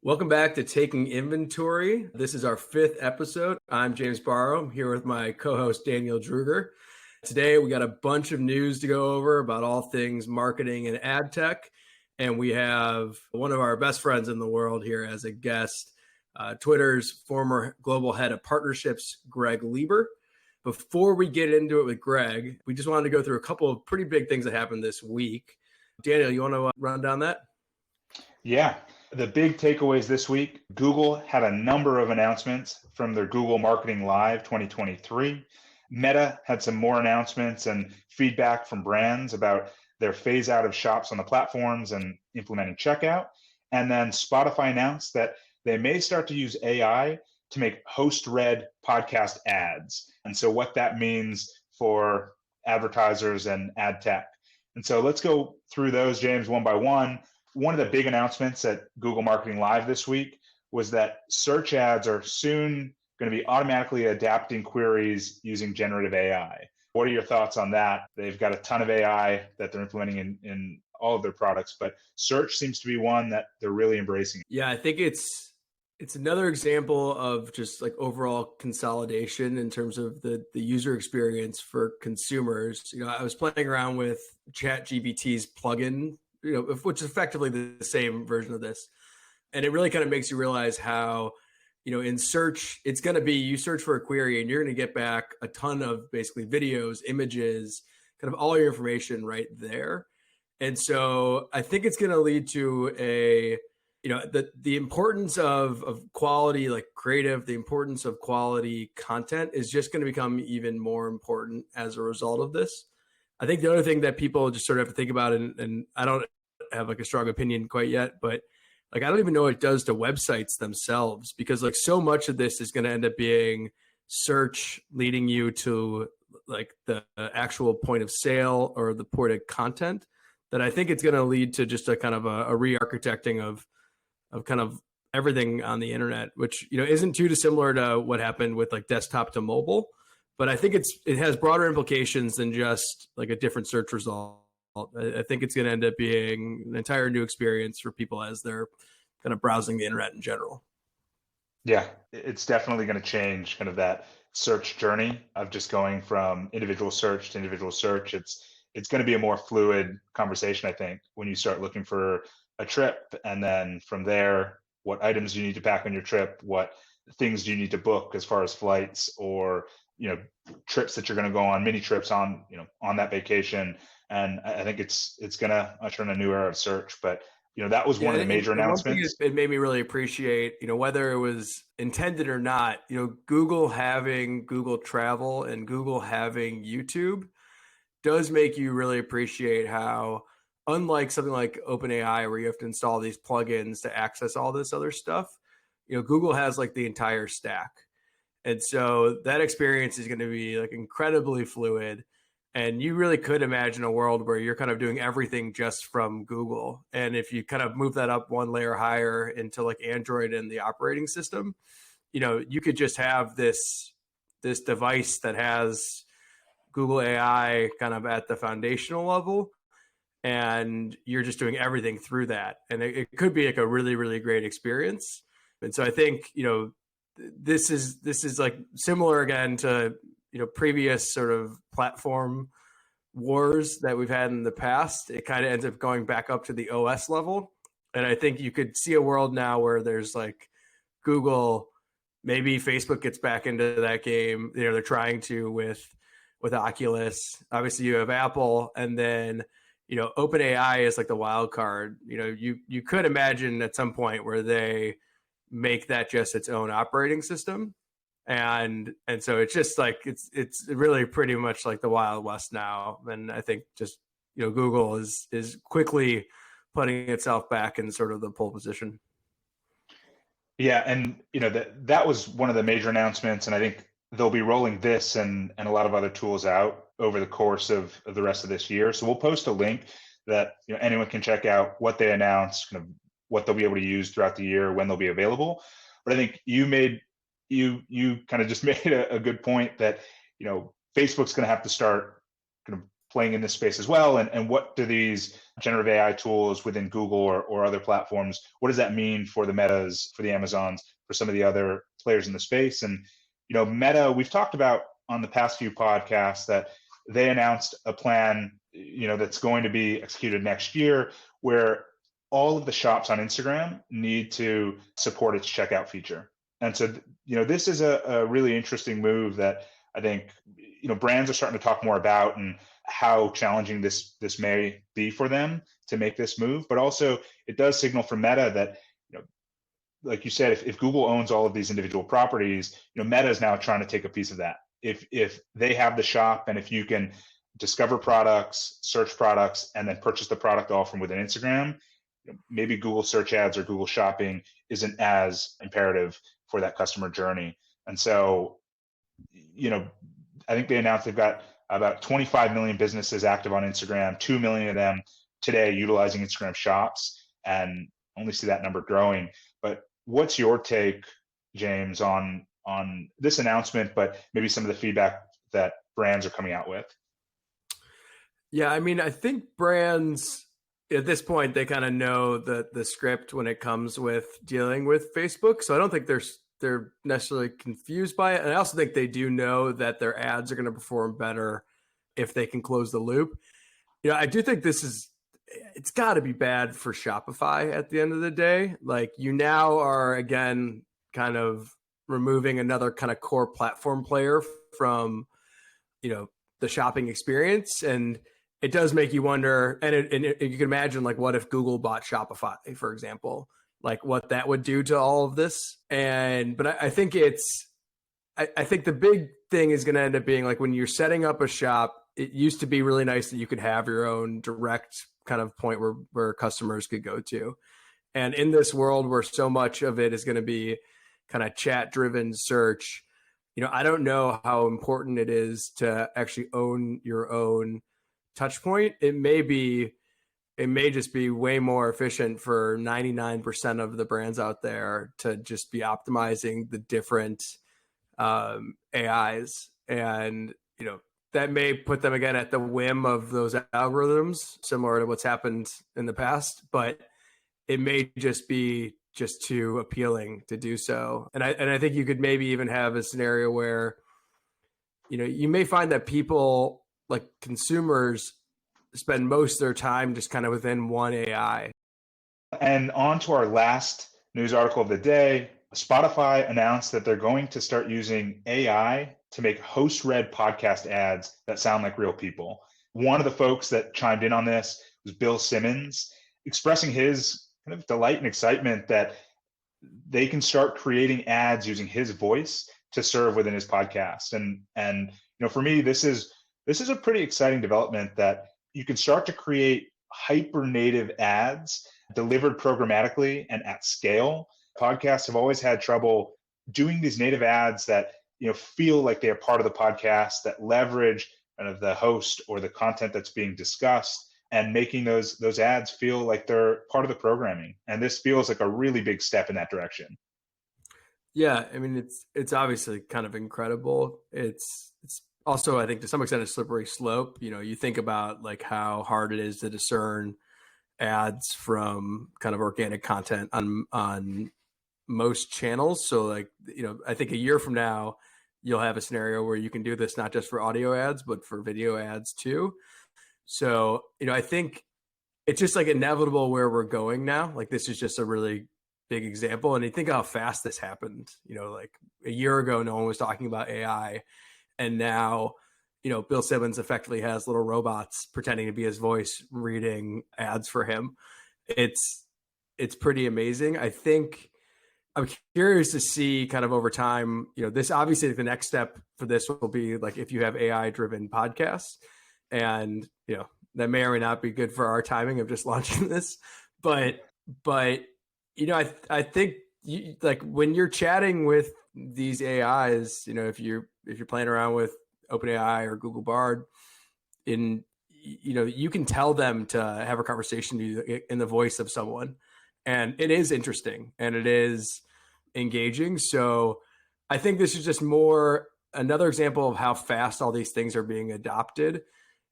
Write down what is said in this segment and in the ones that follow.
Welcome back to Taking Inventory. This is our fifth episode. I'm James Barrow. I'm here with my co-host Daniel Druger. Today we got a bunch of news to go over about all things marketing and ad tech. And we have one of our best friends in the world here as a guest, Twitter's former global head of partnerships, Greg Lieber. Before we get into it with Greg, we just wanted to go through a couple of pretty big things that happened this week. Daniel, you want to run down that? Yeah. The big takeaways this week, Google had a number of announcements from their Google Marketing Live 2023. Meta had some more announcements and feedback from brands about their phase out of shops on the platforms and implementing checkout. And then Spotify announced that they may start to use AI to make host-read podcast ads. And so what that means for advertisers and ad tech. And so let's go through those, James, one by one. One of the big announcements at Google Marketing Live this week was that search ads are soon going to be automatically adapting queries using generative AI. What are your thoughts on that? They've got a ton of AI that they're implementing in all of their products, but search seems to be one that they're really embracing. Yeah, I think it's another example of just like overall consolidation in terms of the user experience for consumers. I was playing around with ChatGPT's plugin, which is effectively the same version of this. And it really kind of makes you realize how, in search, it's going to be, you search for a query and you're going to get back a ton of basically videos, images, kind of all your information right there. And so I think it's going to lead to the importance of quality, like creative, the importance of quality content is just going to become even more important as a result of this. I think the other thing that people just sort of have to think about, and I don't have like a strong opinion quite yet, but like I don't even know what it does to websites themselves, because like so much of this is going to end up being search leading you to like the actual point of sale or the point of content, that I think it's going to lead to just a kind of a re-architecting of kind of everything on the internet, which isn't too dissimilar to what happened with like desktop to mobile. But I think it has broader implications than just like a different search result. I think it's going to end up being an entire new experience for people as they're kind of browsing the internet in general. Yeah, it's definitely going to change kind of that search journey of just going from individual search to individual search. It's going to be a more fluid conversation, I think, when you start looking for a trip, and then from there, what items do you need to pack on your trip, what things do you need to book as far as flights or trips that you're going to go on, mini trips on that vacation. And I think it's going to usher in a new era of search. But that was one of the major announcements. It made me really appreciate whether it was intended or not. Google having Google Travel and Google having YouTube does make you really appreciate how, unlike something like OpenAI where you have to install these plugins to access all this other stuff, Google has like the entire stack. And so that experience is going to be like incredibly fluid. And you really could imagine a world where you're kind of doing everything just from Google. And if you kind of move that up one layer higher into like Android and the operating system, you could just have this device that has Google AI kind of at the foundational level, and you're just doing everything through that. And it could be like a really, really great experience. And so I think, this is like similar again to, previous sort of platform wars that we've had in the past. It kind of ends up going back up to the OS level. And I think you could see a world now where there's like Google, maybe Facebook gets back into that game. They're trying to with Oculus. Obviously you have Apple, and then OpenAI is like the wild card. You could imagine at some point where they make that just its own operating system, and so it's just like it's really pretty much like the Wild West now. And I think just Google is quickly putting itself back in sort of the pole position. Yeah, and that was one of the major announcements, and I think they'll be rolling this and a lot of other tools out over the course of the rest of this year. So we'll post a link that anyone can check out what they announced, kind of what they'll be able to use throughout the year, when they'll be available. But I think you kind of just made a good point that Facebook's going to have to start kind of playing in this space as well? And what do these generative AI tools within Google or other platforms, what does that mean for the Metas, for the Amazons, for some of the other players in the space? And, Meta, we've talked about on the past few podcasts that they announced a plan, that's going to be executed next year, where all of the shops on Instagram need to support its checkout feature. And so, this is a really interesting move that I think, brands are starting to talk more about, and how challenging this may be for them to make this move. But also it does signal for Meta that, like you said, if Google owns all of these individual properties, Meta is now trying to take a piece of that. If they have the shop, and if you can discover products, search products, and then purchase the product all from within Instagram, maybe Google search ads or Google shopping isn't as imperative for that customer journey. And so, I think they announced they've got about 25 million businesses active on Instagram, 2 million of them today utilizing Instagram shops, and only see that number growing. But what's your take, James, on this announcement, but maybe some of the feedback that brands are coming out with? Yeah, I mean, I think brands at this point, they kind of know the script when it comes with dealing with Facebook. So I don't think they're necessarily confused by it. And I also think they do know that their ads are going to perform better if they can close the loop. I do think it's got to be bad for Shopify at the end of the day. Like, you now are, again, kind of removing another kind of core platform player from, the shopping experience. And it does make you wonder, and you can imagine, like, what if Google bought Shopify, for example, like what that would do to all of this. But I think I think the big thing is going to end up being, like, when you're setting up a shop, it used to be really nice that you could have your own direct kind of point where customers could go to. And in this world where so much of it is going to be kind of chat driven search, I don't know how important it is to actually own your own touch point. It may just be way more efficient for 99% of the brands out there to just be optimizing the different AIs. And, that may put them, again, at the whim of those algorithms, similar to what's happened in the past, but it may just be too appealing to do so. And I think you could maybe even have a scenario where, you may find that people, like consumers, spend most of their time just kind of within one AI. And on to our last news article of the day. Spotify announced that they're going to start using AI to make host-read podcast ads that sound like real people. One of the folks that chimed in on this was Bill Simmons, expressing his kind of delight and excitement that they can start creating ads using his voice to serve within his podcast. And for me, this is a pretty exciting development, that you can start to create hyper native ads delivered programmatically and at scale. Podcasts have always had trouble doing these native ads that feel like they are part of the podcast, that leverage kind of the host or the content that's being discussed, and making those ads feel like they're part of the programming. And this feels like a really big step in that direction. Yeah, I mean, it's obviously kind of incredible. It's also, I think, to some extent, a slippery slope. You think about, like, how hard it is to discern ads from kind of organic content on most channels. So, like, I think a year from now, you'll have a scenario where you can do this not just for audio ads, but for video ads too. So, I think it's just, like, inevitable where we're going now. Like, this is just a really big example. And you think how fast this happened. Like, a year ago, no one was talking about AI. And now, Bill Simmons effectively has little robots pretending to be his voice reading ads for him. It's pretty amazing. I think I'm curious to see kind of over time, this obviously the next step for this will be, like, if you have AI driven podcasts, and, that may or may not be good for our timing of just launching this. But I think like when you're chatting with these AIs, if you're playing around with OpenAI or Google Bard, you can tell them to have a conversation in the voice of someone, and it is interesting and it is engaging. So I think this is just another example of how fast all these things are being adopted.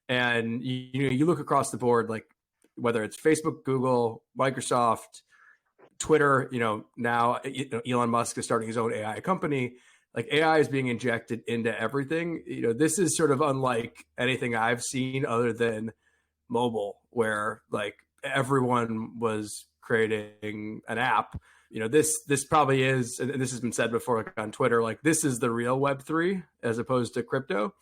And you look across the board, like whether it's Facebook, Google, Microsoft, Twitter, now Elon Musk is starting his own AI company. Like AI is being injected into everything. This is sort of unlike anything I've seen other than mobile, where like everyone was creating an app. This probably is, and this has been said before, like on Twitter, like this is the real Web3 as opposed to crypto.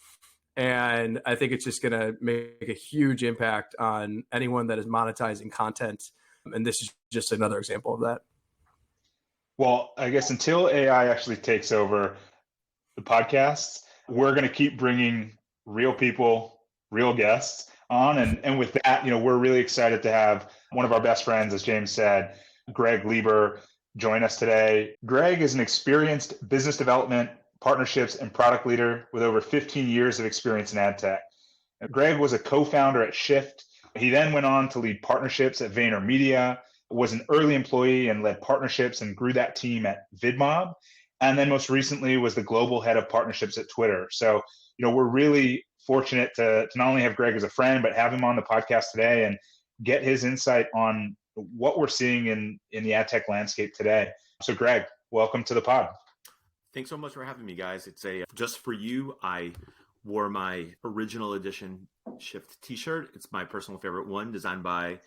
And I think it's just going to make a huge impact on anyone that is monetizing content. And this is just another example of that. Well, I guess until AI actually takes over the podcasts, we're going to keep bringing real people, real guests on. And with that, we're really excited to have one of our best friends, as James said, Greg Lieber, join us today. Greg is an experienced business development, partnerships, and product leader with over 15 years of experience in ad tech. Greg was a co-founder at Shift. He then went on to lead partnerships at VaynerMedia, was an early employee and led partnerships and grew that team at VidMob. And then most recently was the global head of partnerships at Twitter. So, we're really fortunate to not only have Greg as a friend, but have him on the podcast today and get his insight on what we're seeing in the ad tech landscape today. So Greg, welcome to the pod. Thanks so much for having me, guys. It's just for you. I wore my original edition Shift t-shirt. It's my personal favorite one, designed by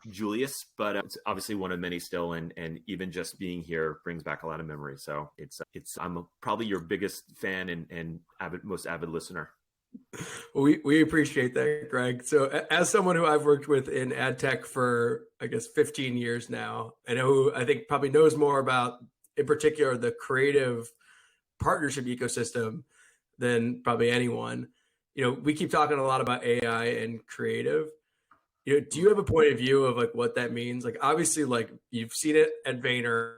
Julius, but it's obviously one of many still. And even just being here brings back a lot of memories. So I'm probably your biggest fan and most avid listener. Well, we appreciate that, Greg. So as someone who I've worked with in ad tech for, I guess, 15 years now, I think probably knows more about, in particular, the creative partnership ecosystem than probably anyone. We keep talking a lot about AI and creative. Do you have a point of view of like what that means? Like obviously, like you've seen it at Vayner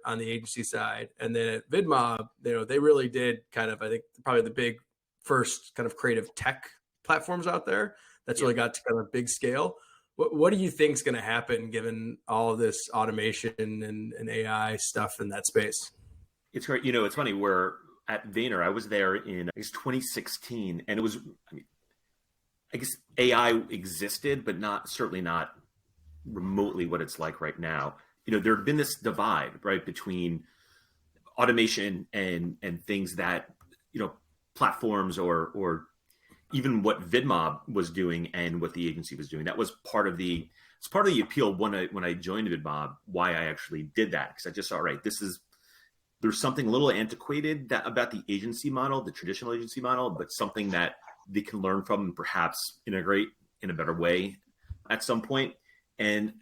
on the agency side, and then at VidMob, they really did kind of, I think, probably the big first kind of creative tech platforms out there that's really got to kind of big scale. What do you think is going to happen given all of this automation and AI stuff in that space? It's great. It's funny. We're at Vayner. I was there in 2016, and it was, I guess AI existed, but certainly not remotely what it's like right now. There had been this divide, right, between automation and things that, platforms or even what VidMob was doing and what the agency was doing. That was part of the appeal when I joined VidMob, why I actually did that. Because I just saw, right, there's something a little antiquated about the agency model, the traditional agency model, but something that they can learn from and perhaps integrate in a better way at some point. And,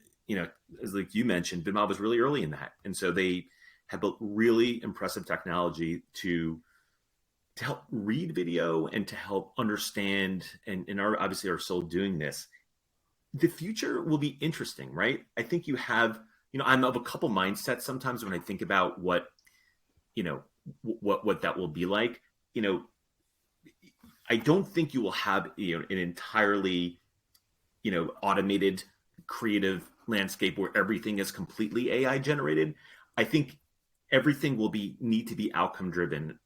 as like you mentioned, VidMob was really early in that. And so they had built really impressive technology to help read video and to help understand and obviously are still doing this. The future will be interesting, right? I think you have, I'm of a couple mindsets sometimes when I think about what that will be like. I don't think you will have an entirely automated creative landscape where everything is completely AI generated. I think everything will need to be outcome driven.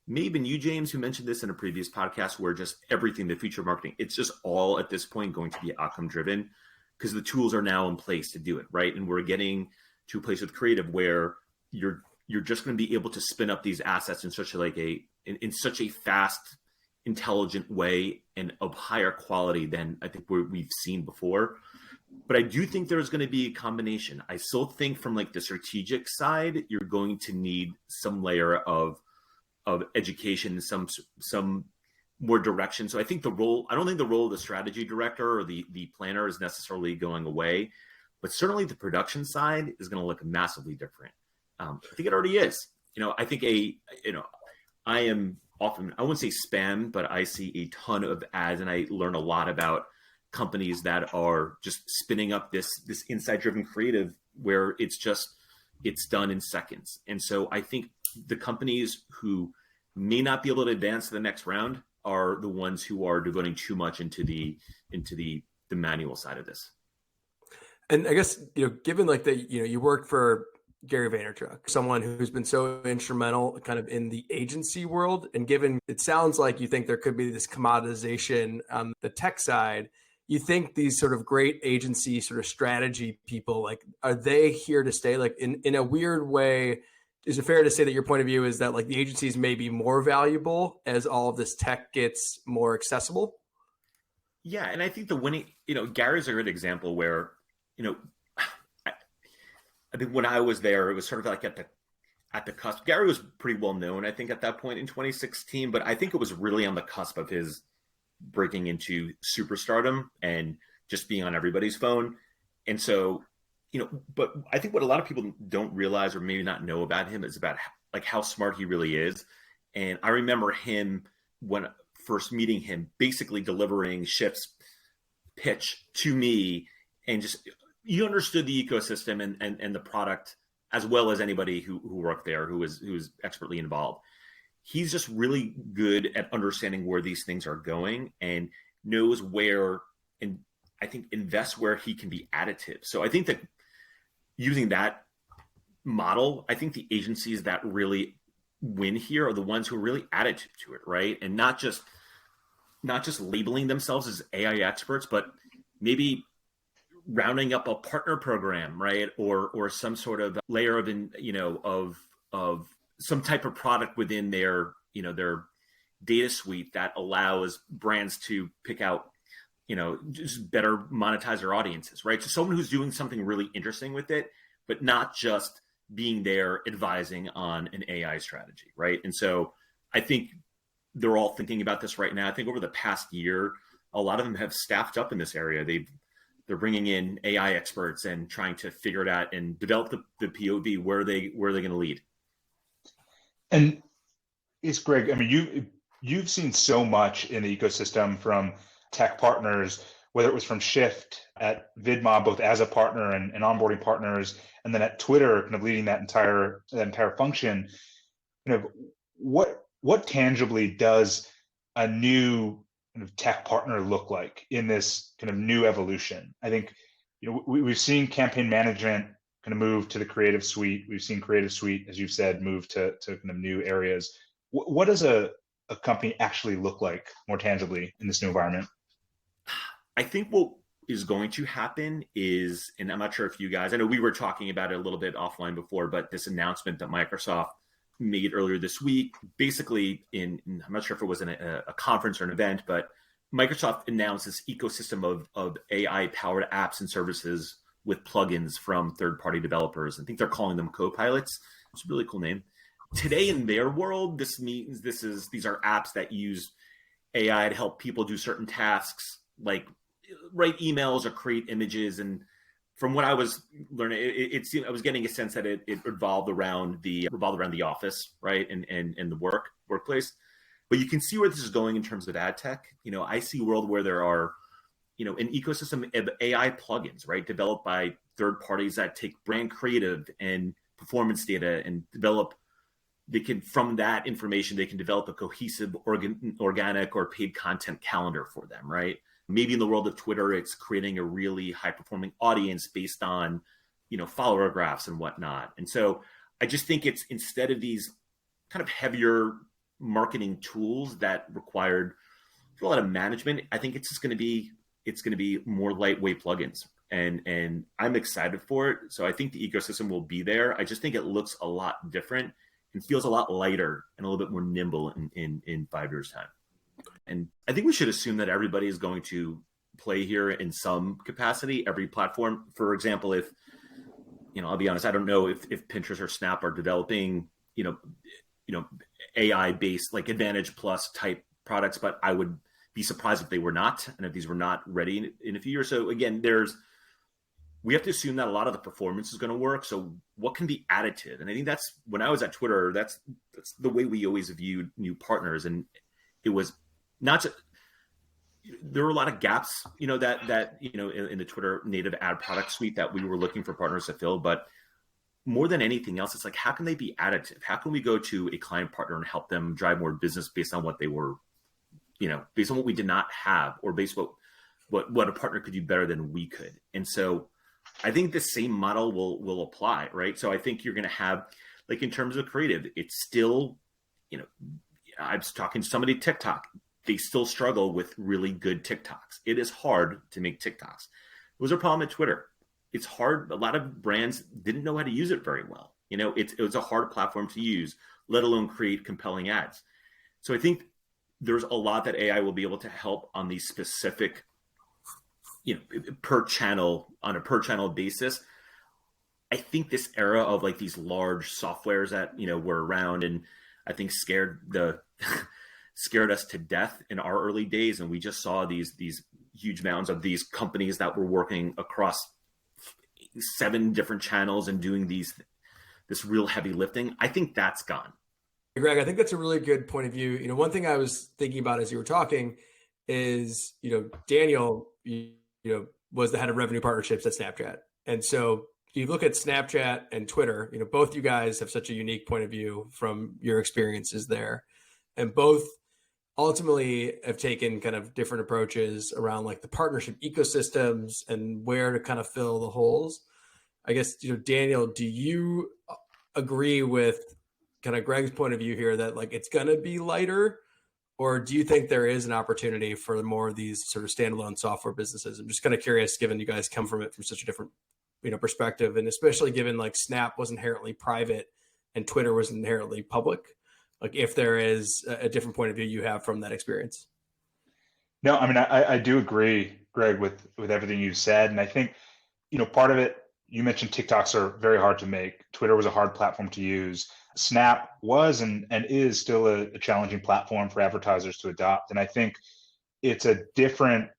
Maybe you, James, who mentioned this in a previous podcast, where just everything, the future marketing, it's just all at this point going to be outcome driven because the tools are now in place to do it, right? And we're getting to a place with creative where you're just going to be able to spin up these assets in such a fast, intelligent way and of higher quality than I think we've seen before. But I do think there's going to be a combination. I still think from like the strategic side, you're going to need some layer of education, some more direction. So I think I don't think the role of the strategy director or the planner is necessarily going away, but certainly the production side is going to look massively different. I think it already is. I think I am often, I wouldn't say spam, but I see a ton of ads and I learn a lot about companies that are just spinning up this insight driven creative where it's done in seconds. And so I think the companies who may not be able to advance to the next round are the ones who are devoting too much into the manual side of this. And I guess, given like that, you worked for Gary Vaynerchuk, someone who's been so instrumental kind of in the agency world. And given it sounds like you think there could be this commoditization on the tech side, you think these sort of great agency sort of strategy people, like, are they here to stay? Like in a weird way, is it fair to say that your point of view is that like the agencies may be more valuable as all of this tech gets more accessible? Yeah, and I think the winning, Gary's a good example where, I, I think when I was there, it was sort of like at the cusp. Gary was pretty well known, I think, at that point in 2016, but I think it was really on the cusp of his breaking into superstardom and just being on everybody's phone. And so, but I think what a lot of people don't realize or maybe not know about him is about like how smart he really is. And I remember him when first meeting him, basically delivering Shift's pitch to me, and just you understood the ecosystem and the product as well as anybody who worked there who was expertly involved. He's just really good at understanding where these things are going and knows where, and I think invests where he can be additive. So I think that using that model, I think the agencies that really win here are the ones who are really additive to it, right? And not just labeling themselves as AI experts, but maybe rounding up a partner program, right? Or some sort of layer of some type of product within their data suite that allows brands to pick out, just better monetize their audiences, right? So someone who's doing something really interesting with it, but not just being there advising on an AI strategy, right? And so I think they're all thinking about this right now. I think over the past year, a lot of them have staffed up in this area. They're bringing in AI experts and trying to figure it out and develop the POV where they're going to lead. And it's Greg. I mean, you've seen so much in the ecosystem from tech partners, whether it was from Shift at VidMob, both as a partner and onboarding partners, and then at Twitter, kind of leading that entire function. What tangibly does a new kind of tech partner look like in this kind of new evolution? I think we've seen campaign management kind of move to the Creative Suite. We've seen Creative Suite, as you've said, move to kind of new areas. What does a company actually look like more tangibly in this new environment? I think what is going to happen is, and I'm not sure if you guys, I know we were talking about it a little bit offline before, but this announcement that Microsoft made earlier this week, basically I'm not sure if it was a conference or an event, but Microsoft announced this ecosystem of AI-powered apps and services with plugins from third-party developers. I think they're calling them co-pilots. It's a really cool name. Today in their world, this means these are apps that use AI to help people do certain tasks, like write emails or create images. And from what I was learning, I was getting a sense that it revolved around the office, right, and the workplace. But you can see where this is going in terms of ad tech. I see a world where there are, an ecosystem of AI plugins, right, developed by third parties that take brand creative and performance data and from that information, they can develop a cohesive, organic or paid content calendar for them, right? Maybe in the world of Twitter, it's creating a really high-performing audience based on, follower graphs and whatnot. And so I just think it's, instead of these kind of heavier marketing tools that required a lot of management, I think it's going to be more lightweight plugins. And I'm excited for it. So I think the ecosystem will be there. I just think it looks a lot different and feels a lot lighter and a little bit more nimble in 5 years' time. And I think we should assume that everybody is going to play here in some capacity, every platform. For example, if, I'll be honest, I don't know if Pinterest or Snap are developing, AI-based like Advantage Plus type products, but I would be surprised if they were not, and if these were not ready in a few years. So again, we have to assume that a lot of the performance is going to work. So what can be additive? And I think that's, when I was at Twitter, that's the way we always viewed new partners. And it was not just, there were a lot of gaps, that in the Twitter native ad product suite that we were looking for partners to fill. But more than anything else, it's like, how can they be additive? How can we go to a client partner and help them drive more business based on what they were, based on what we did not have, or based on what a partner could do better than we could? And so I think the same model will apply, right? So I think you're going to have, like, in terms of creative, it's still, you know, I was talking to somebody TikTok. They still struggle with really good TikToks. It is hard to make TikToks. It was a problem at Twitter. It's hard. A lot of brands didn't know how to use it very well. You know, it was a hard platform to use, let alone create compelling ads. So I think there's a lot that AI will be able to help on these specific, you know, per channel, on a per channel basis. I think this era of like these large softwares that, you know, were around and I think scared us to death in our early days. And we just saw these huge mounds of these companies that were working across 7 different channels and doing this real heavy lifting. I think that's gone. Greg, I think that's a really good point of view. You know, one thing I was thinking about as you were talking is, you know, Daniel, you know, was the head of revenue partnerships at Snapchat. And so you look at Snapchat and Twitter, you know, both you guys have such a unique point of view from your experiences there. And both ultimately have taken kind of different approaches around like the partnership ecosystems and where to kind of fill the holes. I guess, you know, Daniel, do you agree with kind of Greg's point of view here that like it's going to be lighter, or do you think there is an opportunity for more of these sort of standalone software businesses? I'm just kind of curious, given you guys come from it from such a different, you know, perspective, and especially given like Snap was inherently private and Twitter was inherently public, like if there is a different point of view you have from that experience. No, I mean, I do agree, Greg, with everything you've said. And I think, you know, part of it, you mentioned TikToks are very hard to make. Twitter was a hard platform to use. Snap was and is still a challenging platform for advertisers to adopt. And I think it's a different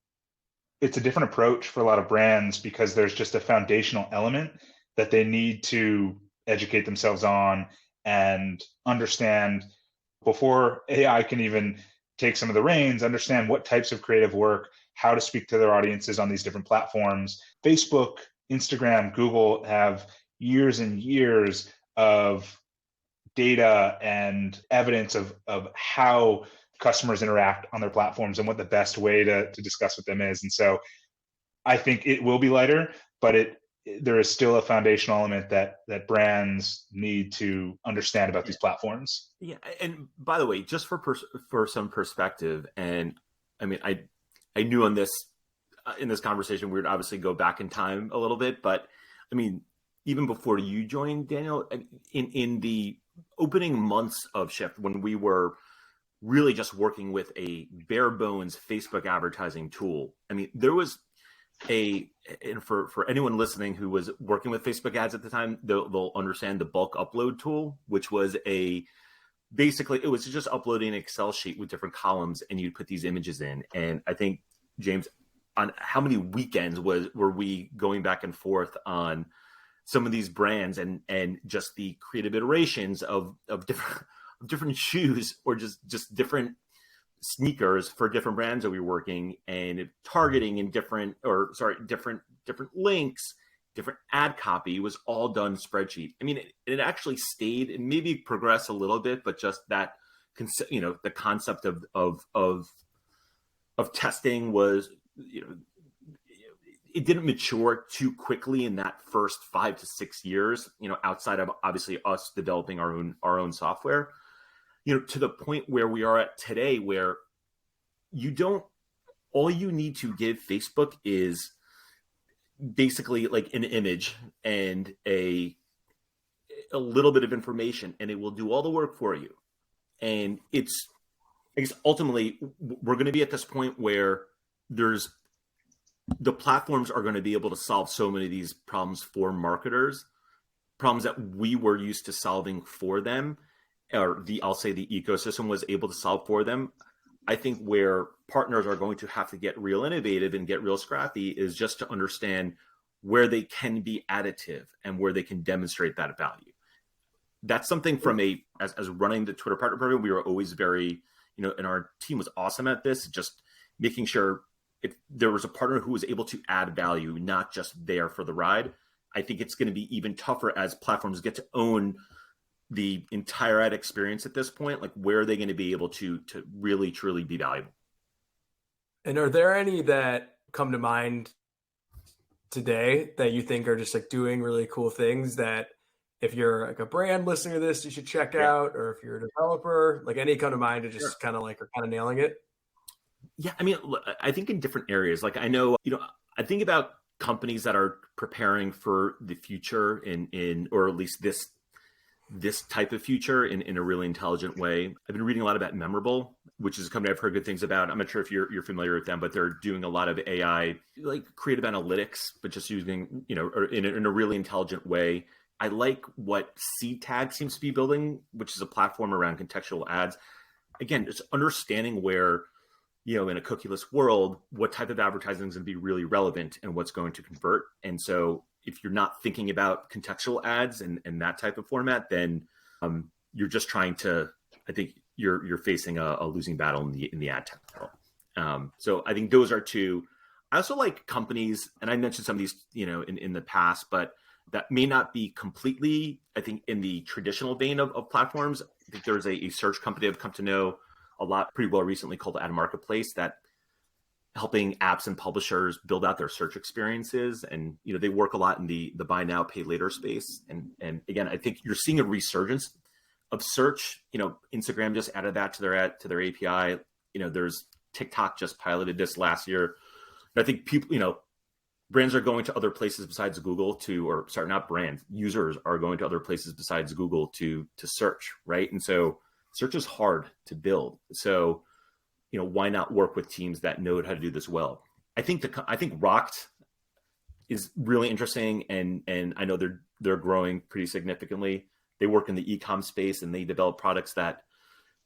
approach for a lot of brands because there's just a foundational element that they need to educate themselves on and understand before AI can even take some of the reins, understand what types of creative work, how to speak to their audiences on these different platforms. Facebook, Instagram, Google have years and years of data and evidence of how customers interact on their platforms and what the best way to discuss with them is. And so I think it will be lighter, but there is still a foundational element that brands need to understand about these platforms. Yeah, and by the way, just for some perspective, and I mean, I knew on this in this conversation we would obviously go back in time a little bit, but I mean, even before you joined, Daniel, in the opening months of Shift, when we were really just working with a bare bones Facebook advertising tool, I mean, there was and for anyone listening who was working with Facebook ads at the time, they'll understand the bulk upload tool, which was basically it was just uploading an Excel sheet with different columns and you'd put these images in. And I think, James, on how many weekends were we going back and forth on some of these brands and just the creative iterations of different shoes or just different sneakers for different brands that we were working and targeting in different links, different ad copy was all done spreadsheet. I mean, it actually stayed and maybe progressed a little bit, but just that, you know, the concept of testing was, you know, it didn't mature too quickly in that first 5 to 6 years, you know, outside of obviously us developing our own software, you know, to the point where we are at today, where all you need to give Facebook is basically like an image and a little bit of information, and it will do all the work for you. And I guess ultimately we're going to be at this point where the platforms are going to be able to solve so many of these problems for marketers, problems that we were used to solving for them, or I'll say the ecosystem was able to solve for them. I think where partners are going to have to get real innovative and get real scrappy is just to understand where they can be additive and where they can demonstrate that value. That's something from as running the Twitter partner program, we were always very, you know, and our team was awesome at this, just making sure if there was a partner who was able to add value, not just there for the ride. I think it's going to be even tougher as platforms get to own the entire ad experience at this point. Like, where are they going to be able to really, truly be valuable? And are there any that come to mind today that you think are just like doing really cool things that if you're like a brand listening to this, you should check Yeah. out, or if you're a developer, like any come to mind to Sure. just kind of like are kind of nailing it? Yeah, I mean, I think in different areas. Like I know, I think about companies that are preparing for the future in or at least this type of future in a really intelligent way. I've been reading a lot about Memorable, which is a company I've heard good things about. I'm not sure if you're familiar with them, but they're doing a lot of AI, like creative analytics, but just using, or in a really intelligent way. I like what SeedTag seems to be building, which is a platform around contextual ads. Again, just understanding where, in a cookieless world, what type of advertising is going to be really relevant and what's going to convert. And so if you're not thinking about contextual ads and that type of format, then you're just trying to, I think you're facing a losing battle in the ad tech battle. So I think those are two. I also like companies, and I mentioned some of these, in the past, but that may not be completely, I think, in the traditional vein of platforms. I think there's a search company I've come to know a lot pretty well recently called Ad Marketplace that helping apps and publishers build out their search experiences. And, they work a lot in the buy now, pay later space. And again, I think you're seeing a resurgence of search. Instagram just added that to their API. There's TikTok just piloted this last year. And I think people, brands are going to other places besides Google not brands, users are going to other places besides Google to search, right? And so search is hard to build. So, why not work with teams that know how to do this well? I think Rocked is really interesting, and I know they're growing pretty significantly. They work in the e-com space and they develop products that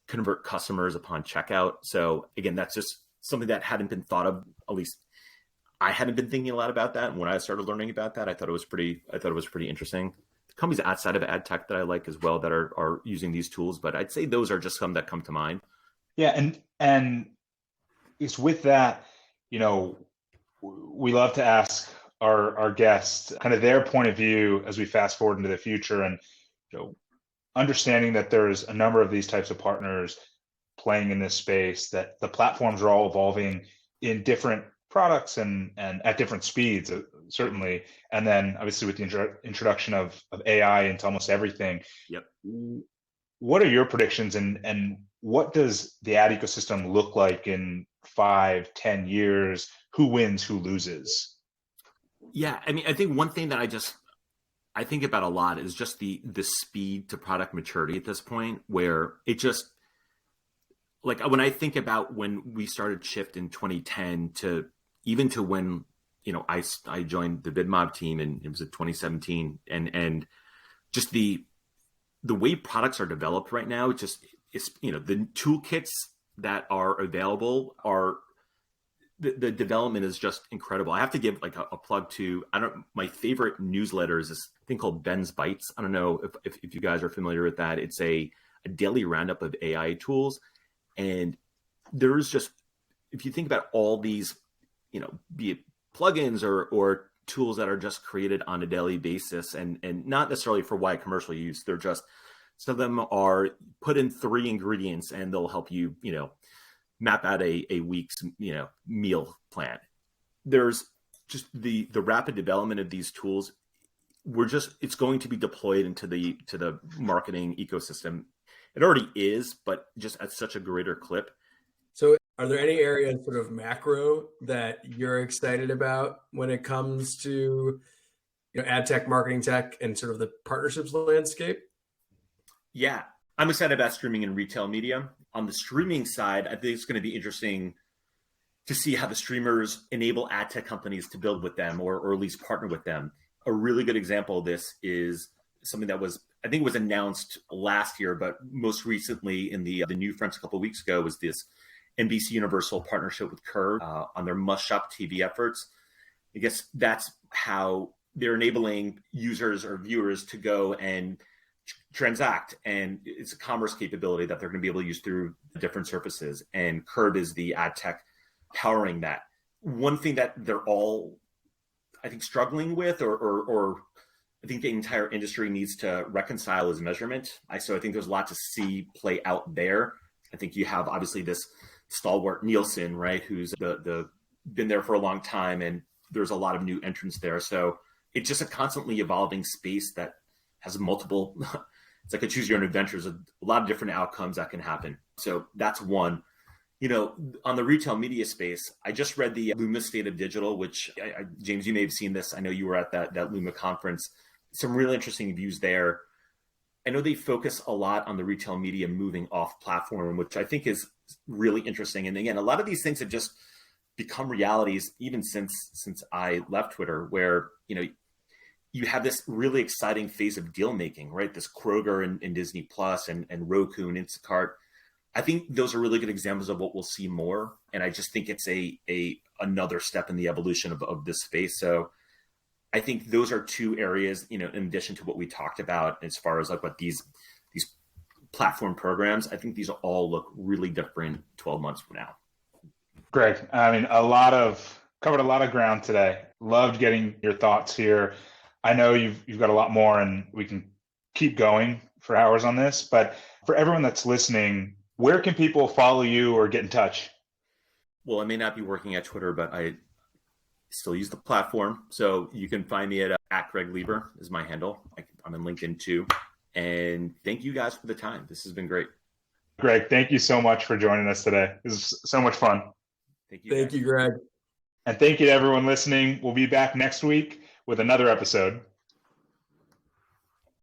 convert customers upon checkout. So again, that's just something that hadn't been thought of. At least I hadn't been thinking a lot about that. And when I started learning about that, I thought it was pretty interesting. The companies outside of ad tech that I like as well that are using these tools, but I'd say those are just some that come to mind. Yeah, and it's with that, we love to ask our guests kind of their point of view as we fast forward into the future, and understanding that there's a number of these types of partners playing in this space, that the platforms are all evolving in different products and at different speeds, certainly. And then obviously with the introduction of AI into almost everything. Yep. What are your predictions, and what does the ad ecosystem look like in 5-10 years? Who wins, who loses? Yeah, I mean, I think one thing that I think about a lot is just the speed to product maturity at this point, where it just, like when I think about when we started Shift in 2010 to even to when, I joined the BidMob team, and it was in 2017, and just the way products are developed right now, it's the toolkits that are available are the development is just incredible. I have to give like a plug to, my favorite newsletter is this thing called Ben's Bites. I don't know if you guys are familiar with that. It's a daily roundup of AI tools. And there's just, if you think about all these, be it plugins or tools that are just created on a daily basis and not necessarily for wide commercial use, they're just, some of them are put in 3 ingredients and they'll help you, map out a week's, meal plan. There's just the rapid development of these tools. It's going to be deployed into the marketing ecosystem. It already is, but just at such a greater clip. So are there any areas sort of macro that you're excited about when it comes to, ad tech, marketing tech, and sort of the partnerships landscape? Yeah, I'm excited about streaming and retail media. On the streaming side, I think it's going to be interesting to see how the streamers enable ad tech companies to build with them or at least partner with them. A really good example of this is something that I think it was announced last year, but most recently in the New Fronts a couple of weeks ago was this NBC Universal partnership with Curve on their Must Shop TV efforts. I guess that's how they're enabling users or viewers to go and transact, and it's a commerce capability that they're going to be able to use through different surfaces, and Curve is the ad tech powering that. One thing that they're all, I think, struggling with or I think the entire industry needs to reconcile is measurement. So I think there's a lot to see play out there. I think you have obviously this stalwart Nielsen, right, who's the been there for a long time, and there's a lot of new entrants there. So it's just a constantly evolving space that has multiple, it's like a choose your own adventure. There's a lot of different outcomes that can happen. So that's one. On the retail media space, I just read the Luma State of Digital, which James, you may have seen this. I know you were at that Luma conference. Some really interesting views there. I know they focus a lot on the retail media moving off platform, which I think is really interesting. And again, a lot of these things have just become realities even since I left Twitter, where, you have this really exciting phase of deal making, right? This Kroger and Disney Plus and Roku and Instacart. I think those are really good examples of what we'll see more. And I just think it's another step in the evolution of this space. So I think those are two areas, in addition to what we talked about as far as like what these platform programs, I think these all look really different 12 months from now. Greg, covered a lot of ground today. Loved getting your thoughts here. I know you've got a lot more and we can keep going for hours on this, but for everyone that's listening, where can people follow you or get in touch? Well, I may not be working at Twitter, but I still use the platform. So you can find me at Greg Lieber is my handle. I'm in LinkedIn too. And thank you guys for the time. This has been great. Greg, thank you so much for joining us today. This is so much fun. Thank you, Greg. And thank you to everyone listening. We'll be back next week with another episode.